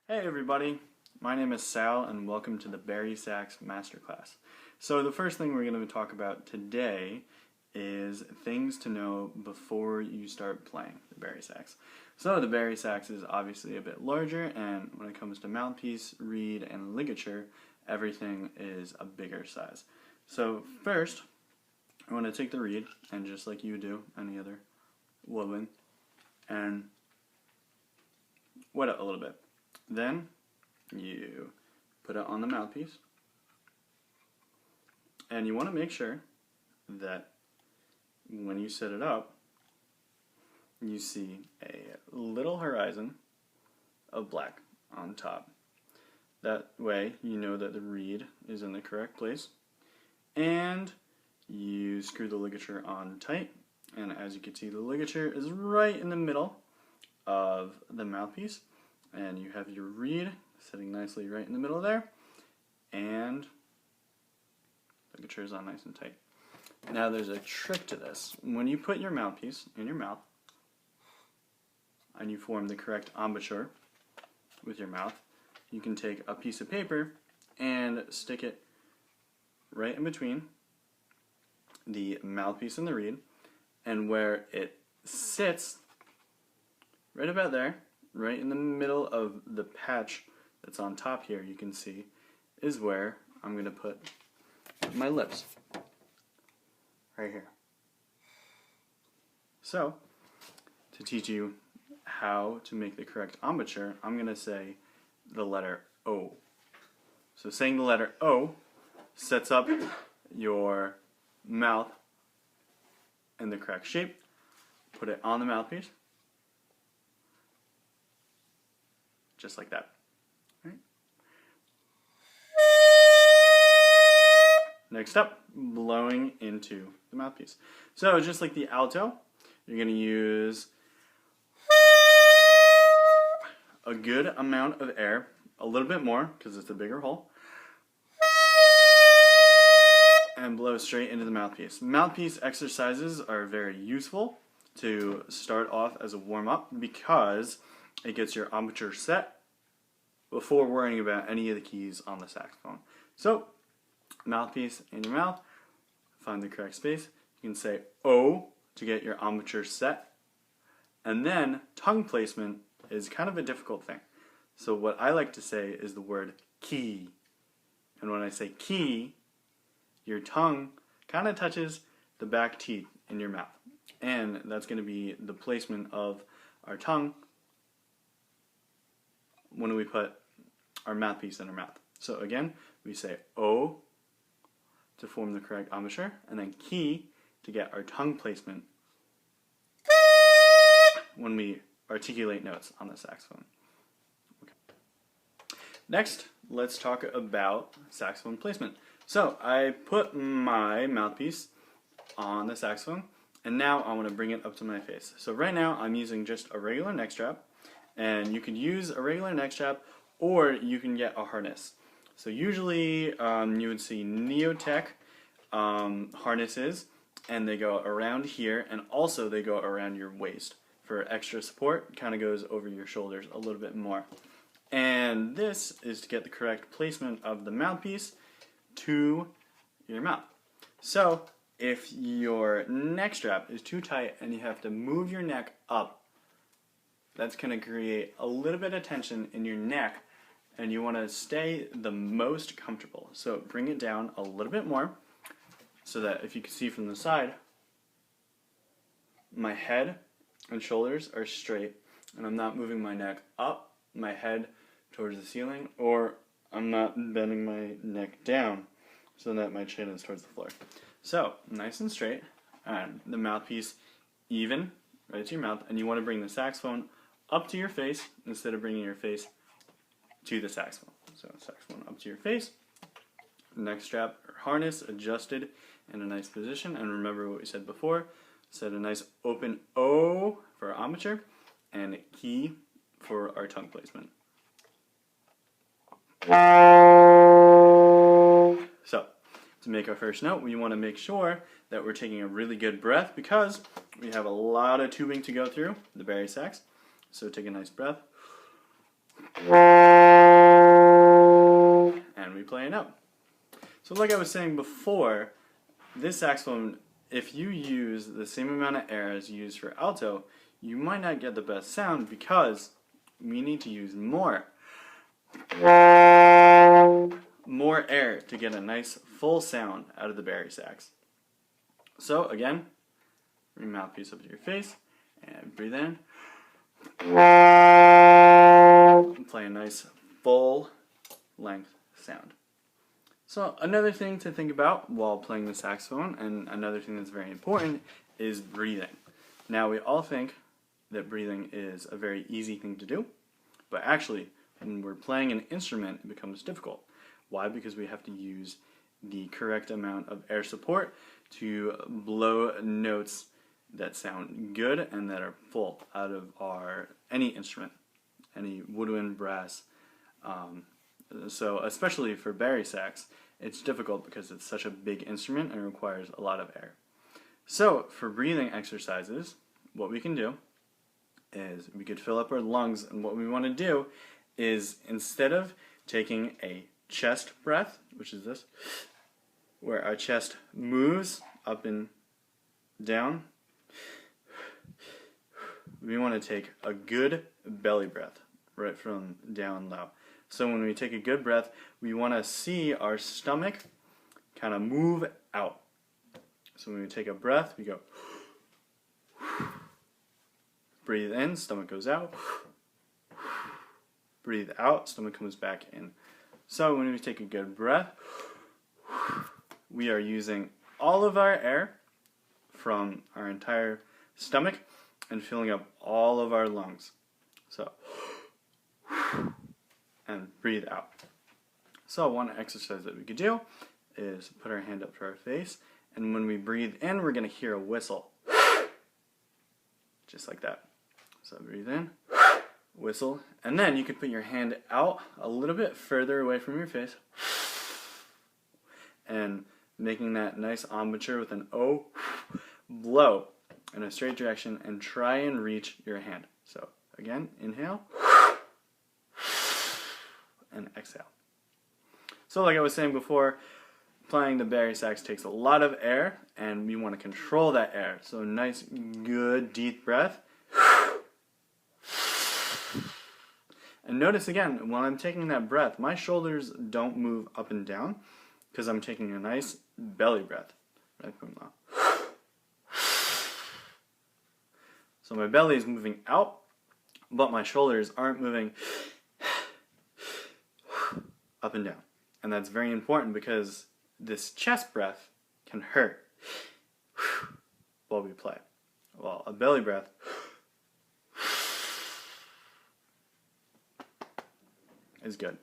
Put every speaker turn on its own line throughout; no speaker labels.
Hey everybody, my name is Sal and welcome to the Bari Sax Masterclass. So the first thing we're going to talk about today is things to know before you start playing the Bari Sax. So the Bari Sax is obviously a bit larger, and when it comes to mouthpiece, reed, and ligature, everything is a bigger size. So first, I want to take the reed, and just like you do any other woodwind, and wet it a little bit. Then you put it on the mouthpiece, and you want to make sure that when you set it up, you see a little horizon of black on top. That way you know that the reed is in the correct place, and you screw the ligature on tight, and as you can see, the ligature is right in the middle of the mouthpiece. And you have your reed sitting nicely right in the middle there, and the ligature is on nice and tight. Now there's a trick to this. When you put your mouthpiece in your mouth, and you form the correct embouchure with your mouth, you can take a piece of paper and stick it right in between the mouthpiece and the reed, and where it sits, right about there, right in the middle of the patch that's on top here, you can see, is where I'm going to put my lips. Right here. So, to teach you how to make the correct embouchure, I'm going to say the letter O. So saying the letter O sets up your mouth in the correct shape. Put it on the mouthpiece. Just like that. Right. Next up, blowing into the mouthpiece. So just like the alto, you're going to use a good amount of air, a little bit more because it's a bigger hole, and blow straight into the mouthpiece. Mouthpiece exercises are very useful to start off as a warm-up because it gets your embouchure set before worrying about any of the keys on the saxophone. So, mouthpiece in your mouth, find the correct space. You can say O to get your embouchure set. And then, tongue placement is kind of a difficult thing. So what I like to say is the word key. And when I say key, your tongue kind of touches the back teeth in your mouth. And that's going to be the placement of our tongue when we put our mouthpiece in our mouth. So again, we say O to form the correct embouchure, and then key to get our tongue placement when we articulate notes on the saxophone. Okay. Next, let's talk about saxophone placement. So I put my mouthpiece on the saxophone, and now I want to bring it up to my face. So right now I'm using just a regular neck strap. And you could use a regular neck strap, or you can get a harness. So usually you would see Neotech harnesses, and they go around here, and also they go around your waist for extra support. Kind of goes over your shoulders a little bit more. And this is to get the correct placement of the mouthpiece to your mouth. So if your neck strap is too tight and you have to move your neck up, that's going to create a little bit of tension in your neck, and you want to stay the most comfortable. So bring it down a little bit more so that if you can see from the side, my head and shoulders are straight, and I'm not moving my neck up, my head towards the ceiling, or I'm not bending my neck down so that my chin is towards the floor. So nice and straight, and the mouthpiece even right to your mouth, and you want to bring the saxophone up to your face instead of bringing your face to the saxophone. So saxophone up to your face, neck strap or harness adjusted in a nice position, and remember what we said before, set a nice open O for our embouchure and key for our tongue placement. So to make our first note, we want to make sure that we're taking a really good breath because we have a lot of tubing to go through the Bari Sax. So take a nice breath. and we play a note. So like I was saying before, this saxophone, if you use the same amount of air as you use for alto, you might not get the best sound because we need to use more air to get a nice full sound out of the bari sax. So again, bring your mouthpiece up to your face and breathe in. And play a nice full length sound. So another thing to think about while playing the saxophone, and another thing that's very important, is breathing. Now we all think that breathing is a very easy thing to do, but actually when we're playing an instrument it becomes difficult. Why? Because we have to use the correct amount of air support to blow notes that sound good and that are full out of any instrument, any woodwind, brass. So especially for bari sax, it's difficult because it's such a big instrument and requires a lot of air. So for breathing exercises, what we can do is we could fill up our lungs, and what we want to do is, instead of taking a chest breath, which is this, where our chest moves up and down, we want to take a good belly breath right from down low. So when we take a good breath, we want to see our stomach kind of move out. So when we take a breath, we go, breathe in, stomach goes out, breathe out, stomach comes back in. So when we take a good breath, we are using all of our air from our entire stomach and filling up all of our lungs. So, and breathe out. So one exercise that we could do is put our hand up to our face, and when we breathe in, we're going to hear a whistle. Just like that. So breathe in, whistle, and then you could put your hand out a little bit further away from your face, and making that nice embouchure with an O, blow in a straight direction and try and reach your hand. So again, inhale and exhale. So like I was saying before, playing the bari sax takes a lot of air, and we want to control that air. So nice, good, deep breath. And notice again, when I'm taking that breath, my shoulders don't move up and down because I'm taking a nice belly breath. Right from low. So my belly is moving out, but my shoulders aren't moving up and down. And that's very important because this chest breath can hurt while we play. Well, a belly breath is good.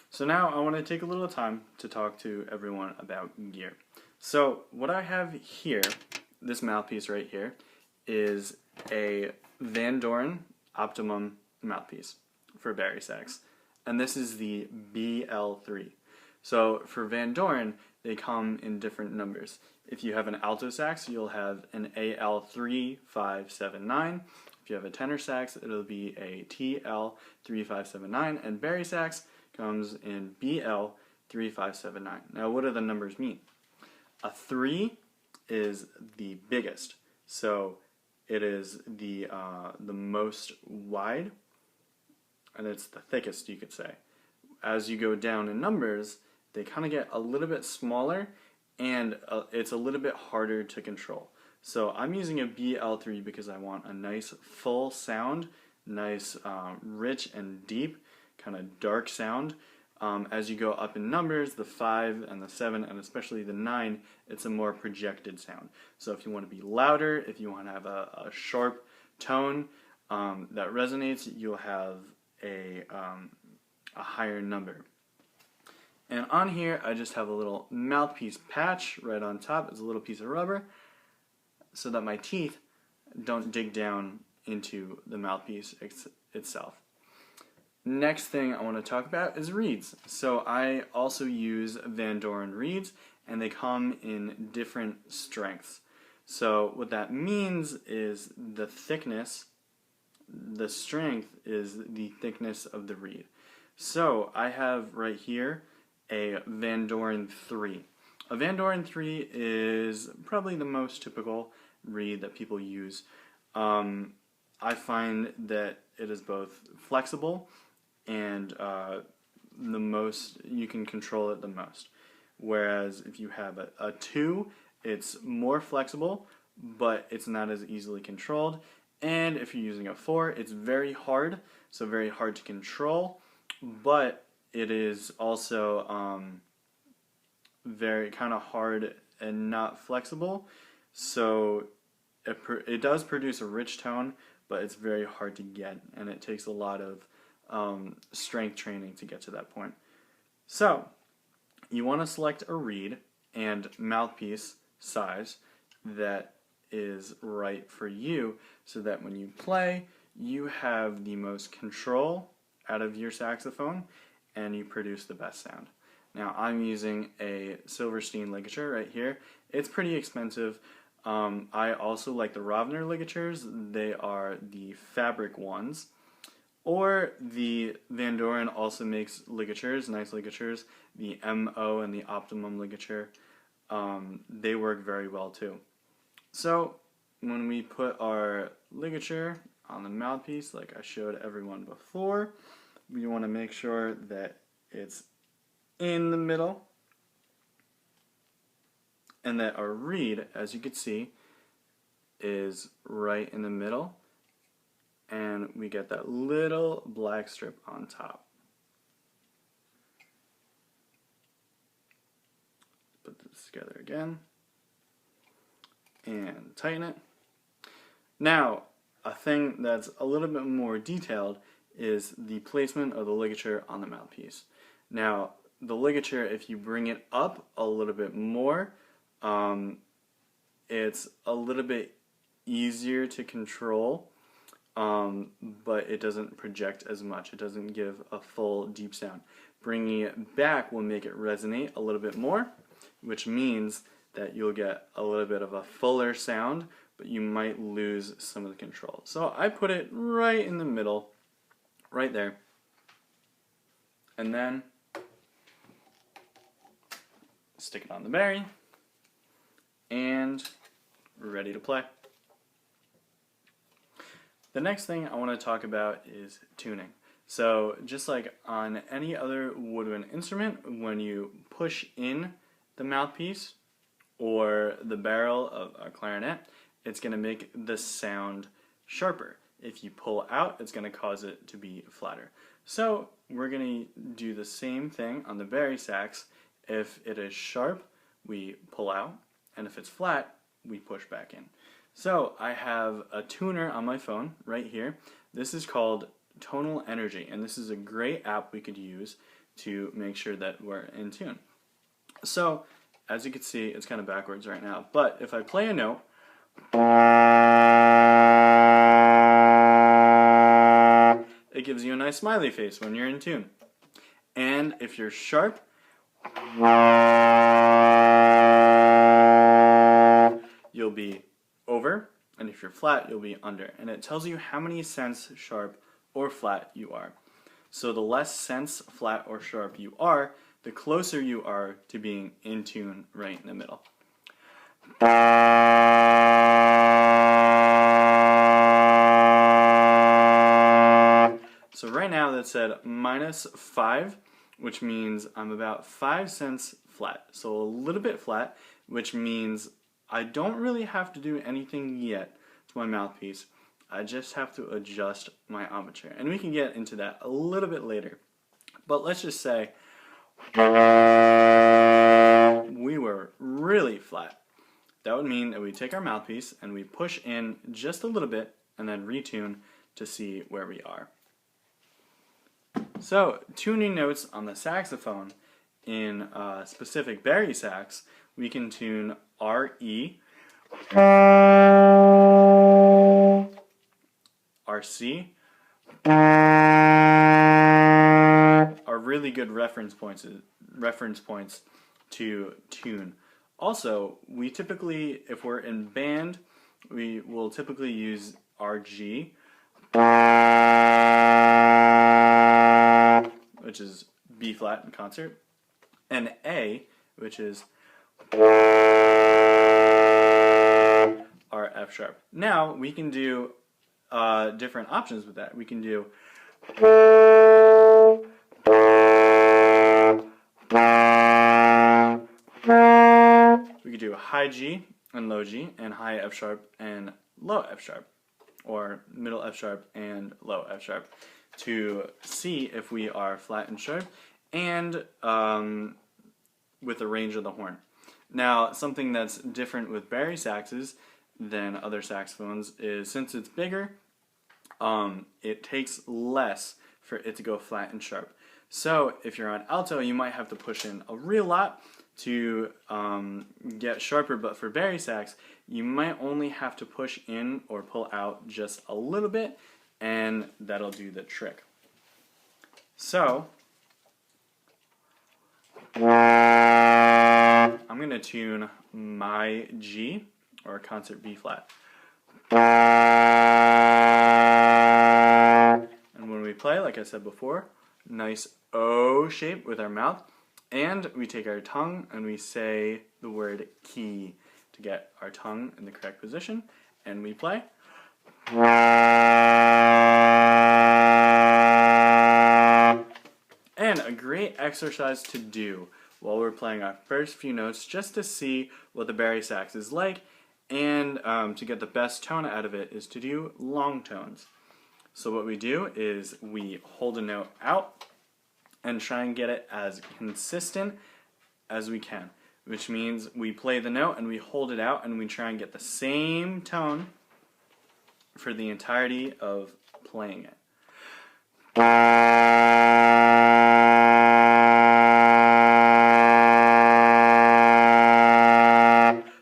So now I want to take a little time to talk to everyone about gear. So what I have here, this mouthpiece right here, is a Van Doren Optimum mouthpiece for bari sax. And this is the BL3. So for Van Doren, they come in different numbers. If you have an alto sax, you'll have an AL3579. If you have a tenor sax, it'll be a TL3579. And bari sax comes in BL3579. Now what do the numbers mean? A 3 is the biggest. So it is the most wide, and it's the thickest, you could say. As you go down in numbers, they kind of get a little bit smaller, and it's a little bit harder to control. So I'm using a BL3 because I want a nice full sound, nice rich and deep, kind of dark sound. As you go up in numbers, the 5 and the 7 and especially the 9, it's a more projected sound. So if you want to be louder, if you want to have a sharp tone that resonates, you'll have a higher number. And on here, I just have a little mouthpiece patch right on top. It's a little piece of rubber so that my teeth don't dig down into the mouthpiece itself. Next thing I want to talk about is reeds. So I also use Van Doren reeds, and they come in different strengths. So what that means is the thickness the strength is the thickness of the reed. So I have right here a Van Doren 3. A Van Doren 3 is probably the most typical reed that people use. I find that it is both flexible and the most, you can control it the most. Whereas if you have a 2, it's more flexible, but it's not as easily controlled. And if you're using a 4, it's very hard, so very hard to control, but it is also very kind of hard and not flexible. So it does produce a rich tone, but it's very hard to get, and it takes a lot of strength training to get to that point. So you want to select a reed and mouthpiece size that is right for you, so that when you play, you have the most control out of your saxophone and you produce the best sound. Now I'm using a Silverstein ligature right here. It's pretty expensive. I also like the Rovner ligatures. They are the fabric ones. Or the Van Doren also makes ligatures, nice ligatures. The MO and the Optimum ligature, they work very well too. So when we put our ligature on the mouthpiece, like I showed everyone before, we want to make sure that it's in the middle, and that our reed, as you can see, is right in the middle, and we get that little black strip on top. Put this together again and tighten it. Now, a thing that's a little bit more detailed is the placement of the ligature on the mouthpiece. Now, the ligature, if you bring it up a little bit more, it's a little bit easier to control, but it doesn't project as much. It doesn't give a full deep sound. Bringing it back will make it resonate a little bit more, which means that you'll get a little bit of a fuller sound, but you might lose some of the control. So I put it right in the middle, right there, and then stick it on the Bari, and we're ready to play. The next thing I want to talk about is tuning. So just like on any other woodwind instrument, when you push in the mouthpiece or the barrel of a clarinet, it's going to make the sound sharper. If you pull out, it's going to cause it to be flatter. So we're going to do the same thing on the Bari sax. If it is sharp, we pull out, and if it's flat, we push back in. So I have a tuner on my phone right here. This is called Tonal Energy, and this is a great app we could use to make sure that we're in tune. So as you can see, it's kind of backwards right now, but if I play a note, it gives you a nice smiley face when you're in tune. And if you're sharp, you'll be over, and if you're flat, you'll be under. And it tells you how many cents sharp or flat you are. So the less cents flat or sharp you are, the closer you are to being in tune right in the middle. So right now that's at -5, which means I'm about 5 cents flat. So a little bit flat, which means I don't really have to do anything yet to my mouthpiece. I just have to adjust my embouchure. And we can get into that a little bit later. But let's just say we were really flat. That would mean that we take our mouthpiece and we push in just a little bit and then retune to see where we are. So, tuning notes on the saxophone, in specific Bari sax, we can tune R, E, R, C, are really good reference points to tune. Also, we typically, if we're in band, we will typically use RG, which is B flat in concert, and A, which is our F sharp. Now we can do different options with that. We can do high G and low G, and high F sharp and low F sharp, or middle F sharp and low F sharp, to see if we are flat and sharp, and with the range of the horn. Now, something that's different with bari saxes than other saxophones is, since it's bigger, it takes less for it to go flat and sharp. So if you're on alto, you might have to push in a real lot to get sharper, but for bari sax, you might only have to push in or pull out just a little bit, and that'll do the trick. So I'm going to tune my G, or concert B flat. And when we play, like I said before, nice O shape with our mouth, and we take our tongue and we say the word key to get our tongue in the correct position, and we play. And a great exercise to do while we're playing our first few notes, just to see what the bari sax is like, and to get the best tone out of it, is to do long tones. So what we do is we hold a note out and try and get it as consistent as we can, which means we play the note and we hold it out and we try and get the same tone for the entirety of playing it.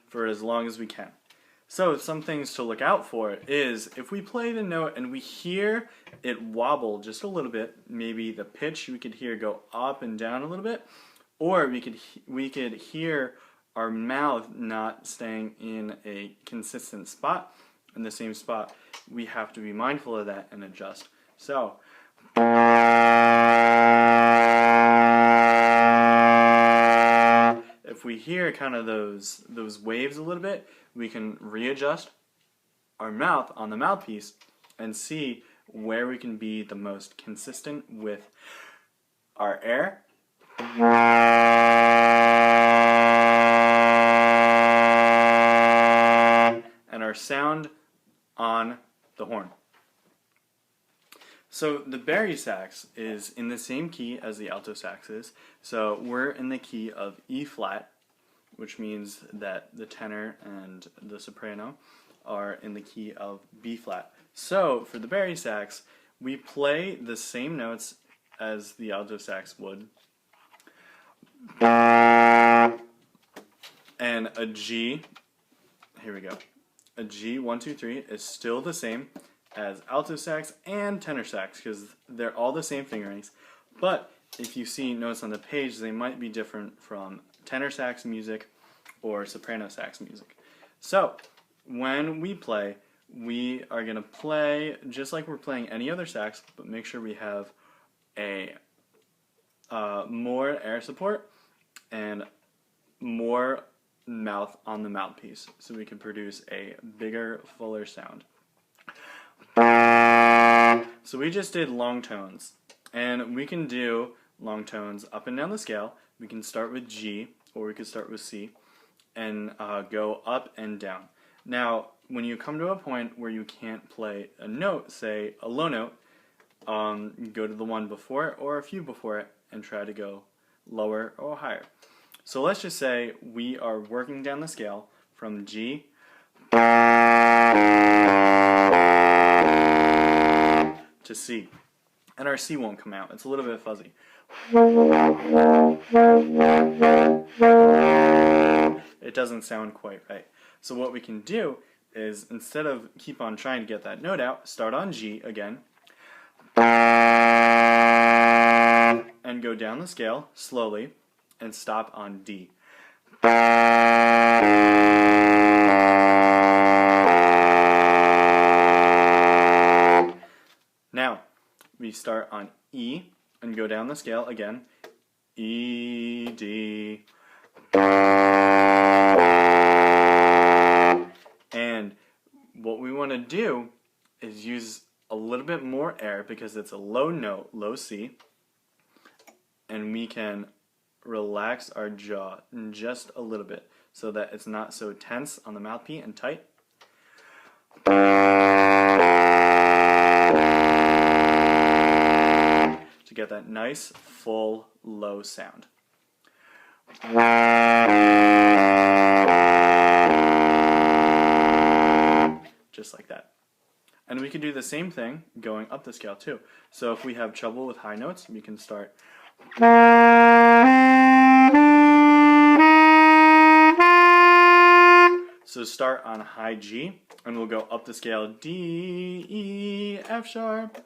For as long as we can. So some things to look out for is, if we play the note and we hear it wobble just a little bit, maybe the pitch we could hear go up and down a little bit, or we could hear our mouth not staying in a consistent spot, in the same spot, we have to be mindful of that and adjust. So if we hear kind of those waves a little bit, we can readjust our mouth on the mouthpiece and see where we can be the most consistent with our air and our sound on the horn. So the bari sax is in the same key as the alto sax is. So we're in the key of E flat, which means that the tenor and the soprano are in the key of B flat. So for the bari sax, we play the same notes as the alto sax would. And a G, here we go, a G, 1, 2, 3, is still the same as alto sax and tenor sax, because they're all the same fingerings. But if you see notes on the page, they might be different from tenor sax music or soprano sax music. So when we play, we are going to play just like we're playing any other sax, but make sure we have a more air support and more mouth on the mouthpiece, so we can produce a bigger, fuller sound. So we just did long tones, and we can do long tones up and down the scale. We can start with G, or we could start with C, and go up and down. Now, when you come to a point where you can't play a note, say a low note, go to the one before it or a few before it and try to go lower or higher. So let's just say we are working down the scale from G to C, and our C won't come out. It's a little bit fuzzy. It doesn't sound quite right. So what we can do is, instead of keep on trying to get that note out, start on G again and go down the scale slowly and stop on D. Now, we start on E and go down the scale again. E, D. And what we want to do is use a little bit more air because it's a low note, low C, and we can relax our jaw just a little bit so that it's not so tense on the mouthpiece and tight. To get that nice, full, low sound. Just like that. And we can do the same thing going up the scale too. So if we have trouble with high notes, we can start. So start on high G, and we'll go up the scale D, E, F sharp.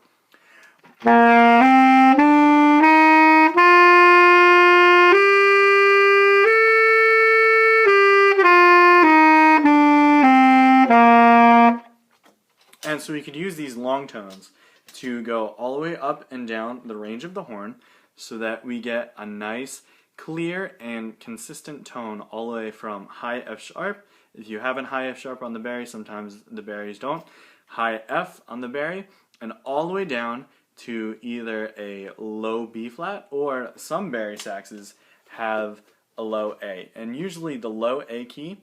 And so we could use these long tones to go all the way up and down the range of the horn so that we get a nice, clear, and consistent tone all the way from high F sharp. If you have a high F sharp on the Bari, sometimes the Baris don't. High F on the Bari, and all the way down to either a low B flat, or some Bari saxes have a low A. And usually the low A key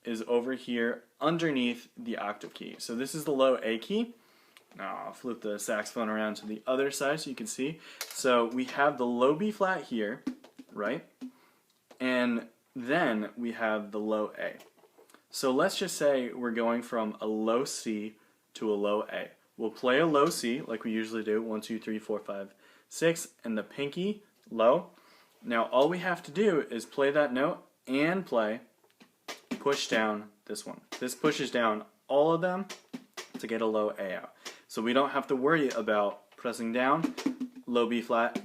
is over here underneath the octave key. So this is the low A key. Now I'll flip the saxophone around to the other side so you can see. So we have the low B flat here, right? And then we have the low A. So let's just say we're going from a low C to a low A. We'll play a low C like we usually do, 1, 2, 3, 4, 5, 6, and the pinky low. Now all we have to do is play that note and push down this one. This pushes down all of them to get a low A out. So we don't have to worry about pressing down, low B flat,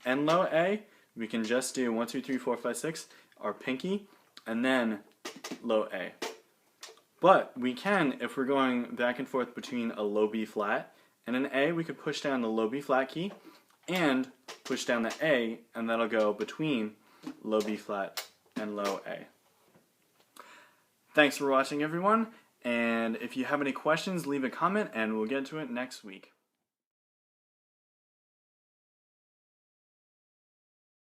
and low A. We can just do 1, 2, 3, 4, 5, 6, our pinky, and then low A. But we can, if we're going back and forth between a low B flat and an A, we could push down the low B flat key and push down the A, and that'll go between low B flat and low A. Thanks for watching, everyone, and if you have any questions, leave a comment and we'll get to it next week.